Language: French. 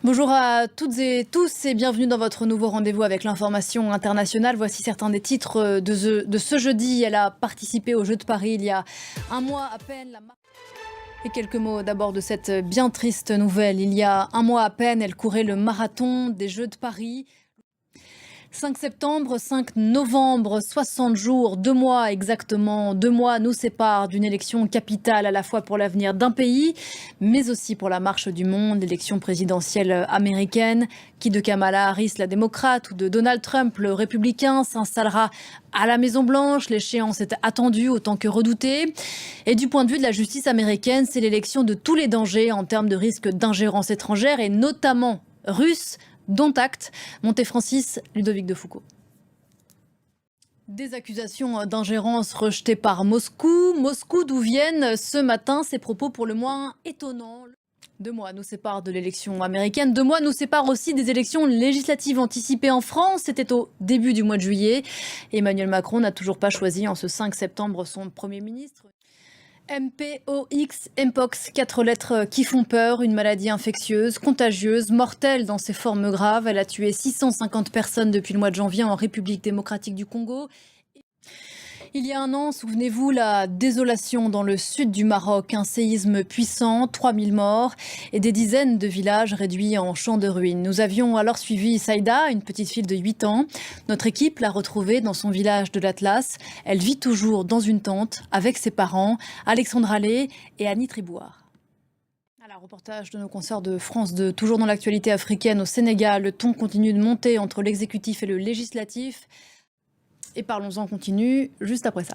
Bonjour à toutes et tous et bienvenue dans votre nouveau rendez-vous avec l'information internationale. Voici certains des titres de ce jeudi. Elle a participé aux Jeux de Paris il y a un mois à peine. Et quelques mots d'abord de cette bien triste nouvelle. Il y a un mois à peine, elle courait le marathon des Jeux de Paris. 5 septembre, 5 novembre, 60 jours, 2 mois exactement. 2 mois nous séparent d'une élection capitale à la fois pour l'avenir d'un pays, mais aussi pour la marche du monde, l'élection présidentielle américaine. Qui de Kamala Harris, la démocrate, ou de Donald Trump, le républicain, s'installera à la Maison-Blanche. L'échéance est attendue autant que redoutée. Et du point de vue de la justice américaine, c'est l'élection de tous les dangers en termes de risque d'ingérence étrangère et notamment russe. Dont acte, Monté-Francis, Ludovic de Foucauld. Des accusations d'ingérence rejetées par Moscou. Moscou, d'où viennent ce matin ces propos pour le moins étonnants. 2 mois nous séparent de l'élection américaine. 2 mois nous séparent aussi des élections législatives anticipées en France. C'était au début du mois de juillet. Emmanuel Macron n'a toujours pas choisi en ce 5 septembre son Premier ministre. Mpox, 4 lettres qui font peur, une maladie infectieuse, contagieuse, mortelle dans ses formes graves. Elle a tué 650 personnes depuis le mois de janvier en République démocratique du Congo. Il y a un an, souvenez-vous, la désolation dans le sud du Maroc, un séisme puissant, 3000 morts et des dizaines de villages réduits en champs de ruines. Nous avions alors suivi Saïda, une petite fille de 8 ans. Notre équipe l'a retrouvée dans son village de l'Atlas. Elle vit toujours dans une tente avec ses parents, Alexandre Allais et Annie Tribouard. Reportage de nos consoeurs de France 2, toujours dans l'actualité africaine au Sénégal. Le ton continue de monter entre l'exécutif et le législatif. Et parlons-en continu juste après ça.